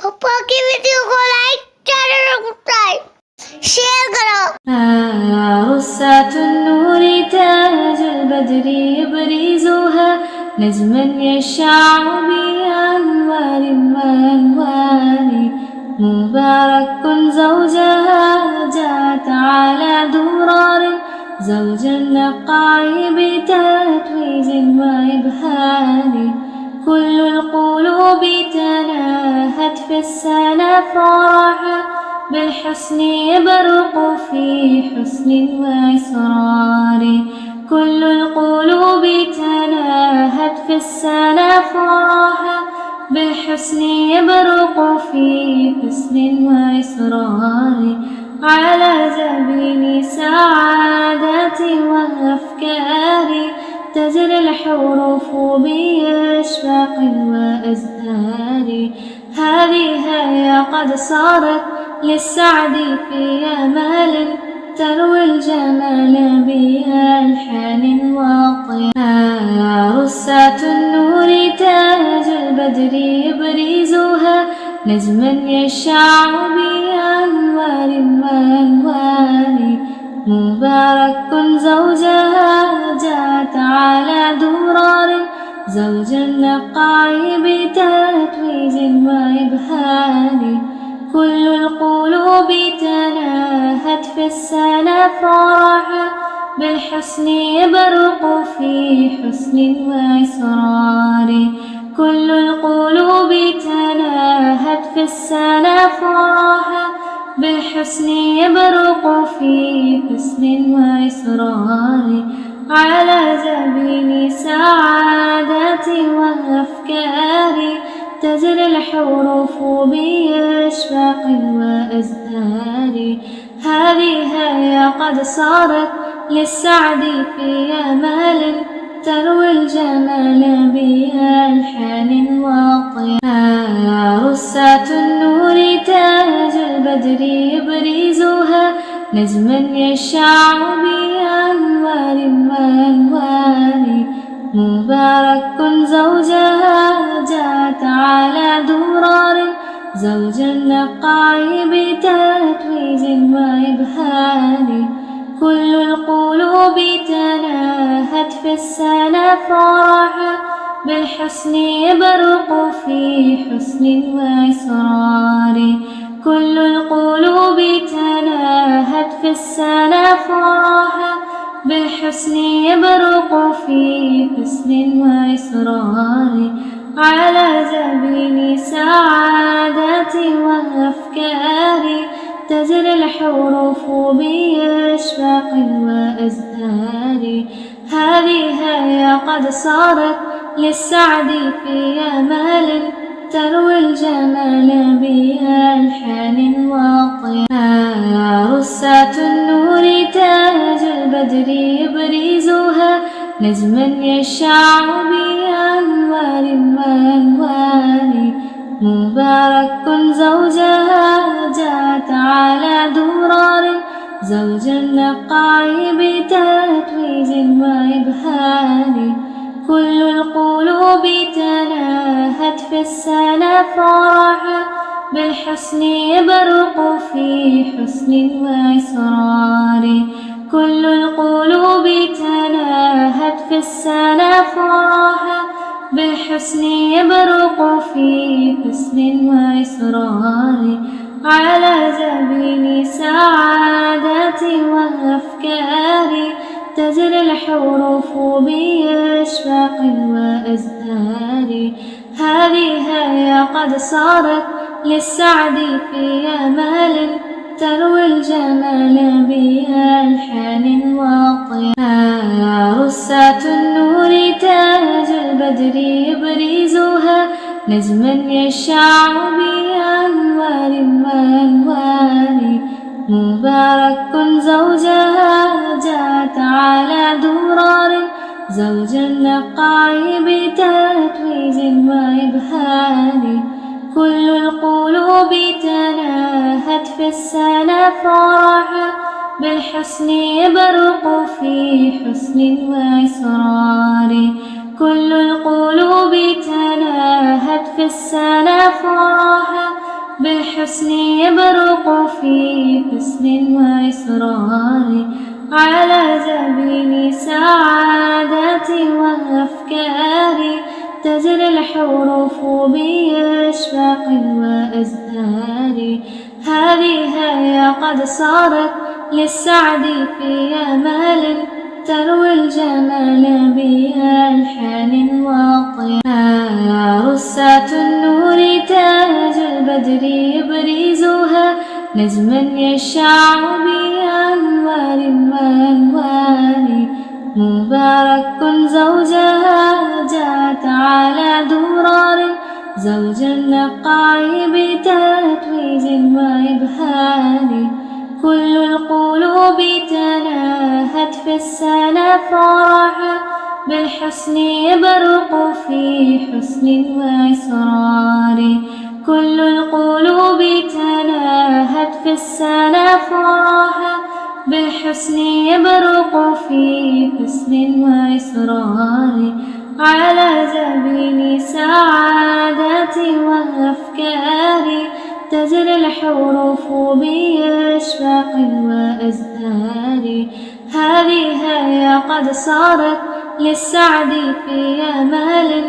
पापा की वीडियो को लाइक चैनल को सब्सक्राइब शेयर करो। رصاة النور تاج البدر يبرزها نجما يشع بأنوار وأنوار مبارك زوجها جاءت على درار زوج النقاء بتتويج وإبهار كل القلوب تناهت في السنة فرحا بالحسن يبرق في حسن وإسرار كل القلوب تناهت في السنة فرحا بالحسن يبرق في حسن وإسرار على جبين سعادة وأفكار تجري الحروف بأشواق وأزهار هذه هي قد صارت للسعد في أمال تروي الجمال بألحان وطيار رصاة النور تاج البدر يبرزها نجما يشع بأنوار وأنوار مبارك زوجها جاءت على درار زوج النقاء بتتويج وإبهار كل القلوب تناهت في السنة فرحا بالحسن يبرق في حسن وإسرار كل القلوب تناهت في السنة فرحا بالحسن يبرق في حسن وإسرار على جبين سعادة وأفكار تجري الحروف بأشواق وأزهار هذه هي قد صارت للسعد في أمال تروي الجمال بألحان وطيار رصاة النور تاج البدر يبرزها نجما يشع بأنوار وأنوار مبارك زوجها جاءت على درار زوج النقاء بتتويج وإبهار كل القلوب تناهت في السنة فرحا بالحسن يبرق في حسن وإسرار كل القلوب تناهت في السنة فرحا بالحسن يبرق في حسن وإسرار على جبين سعادة وأفكار تجري الحروف بأشواق وأزهار هذه هي قد صارت للسعد في أمال تروي الجمال بألحان وطيار رصاة النور تاج البدر يبرزها نجما يشع بأنوار وأنوار مبارك زوجها جاءت على درار زوج النقاء بتتويج وإبهار كل القلوب تناهت في السنة فرحا بالحسن يبرق في حسن وإسرار كل القلوب تناهت في السنة فرحا بالحسن يبرق في حسن وإسرار على جبين سعادة وأفكار تجري الحروف بأشواق وأزهار هذه هي قد صارت للسعد في أمال تروي الجمال بألحان وطيار رصاة النور تاج البدر يبرزها نجما يشع بأنوار وأنوار مبارك زوجها جاءت على درار زوج النقاء بتتويج وإبهار كل القلوب تناهت في السنة فرحا بالحسن يبرق في حسن وإسرار كل القلوب تناهت في السنة فرحا بالحسن يبرق في حسن وإصرار على جبين سعادتي وأفكار تجري الحروف بأشواق وأزهار هذه هي قد صارت للسعد في آمال تروي الجمال بألحان وطيار رسات النور تاج البدر يبرزها نجما يشع بأنوار وأنوار مبارك زوجها جاءت على درار زوج النقاع بتتويج وإبهار كل القلوب تلاهت في السنة فرحا بالحسن يبرق في حسن وإصرار كل القلوب تلاهت في السنة فرحا بالحسن يبرق في حسن وإصرار على جبين سعادتي وأفكاري تجري الحروف بأشواق وأزهار هذه هي قد صارت للسعد في آمال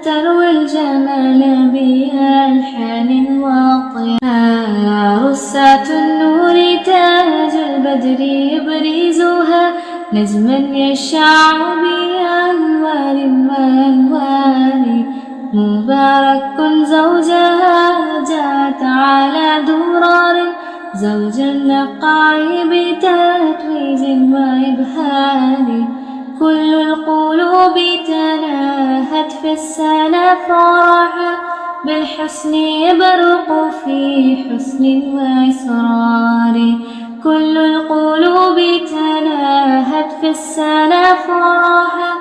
تروي الجمال بألحان وطيار رسات النور تاج البدر يبرزها نجما يشع بأنوار وأنوار مبارك زوجها جاءت على درار زوج النقاع بتتويج وإبهار كل القلوب تلاهت في السنة فرحا بالحسن يبرق في حسن وإصرار كل القلوب تلاهت في السنة فرحا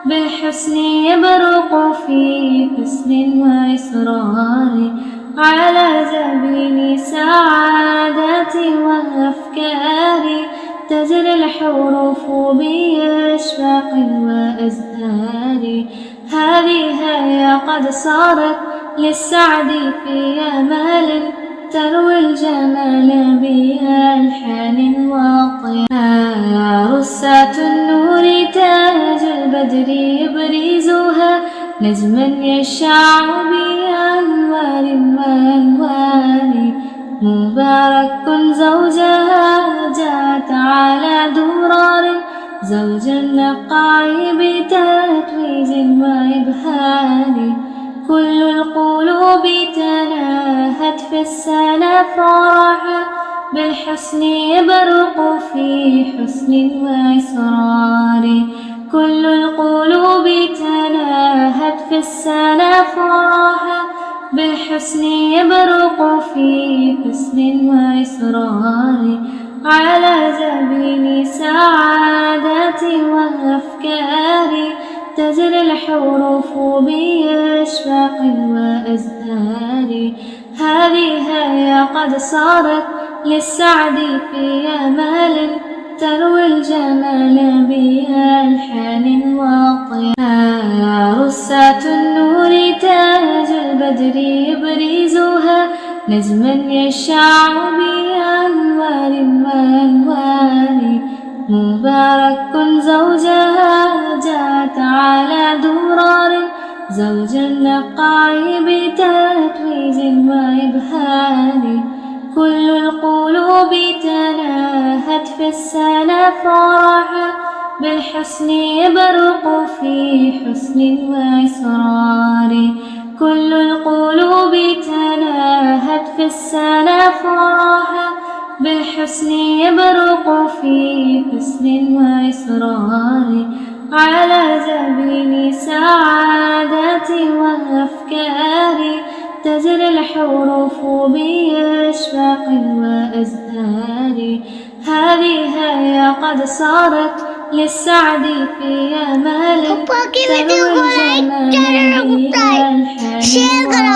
بالحسن يبرق في حسن وإصرار على جبين سعادتي وأفكاري تجري الحروف بأشواق وأزهار هذه هي قد صارت للسعد في آمال تروي الجمال بألحان وطيار رسات النور تاج البدر يبرزها نجما يشع بأنوار وأنوار مبارك زوجها جاءت على درار زوج النقاع بتتويج وإبهار كل القلوب تلاهت في السنة فرحا بالحسن يبرق في حسن وإصرار كل القلوب تلاهت في السنة فرحا بالحسن يبرق في حسن وإصرار على جبين سعادتي وأفكاري تجري الحروف بأشواق وأزهار هذه هي قد صارت للسعد في آمال تروي الجمال بألحان وطيار رسات النور تاج البدر يبرزها نجما يشع بأنوار وأنوار مبارك زوجها جاءت على درار زوج النقاع بتتويج وإبهار كل القلوب تلاهت في السنة فرحا بالحسن يبرق في حسن وإصرار كل القلوب تلاهت في السنة فرحا بالحسن يبرق في حسن وإصرار على جبين سعادتي وأفكاري تجري الحروف بأشواق وأزهار هذه هي قد صارت للسعد في آمال تروي الجمال بألحان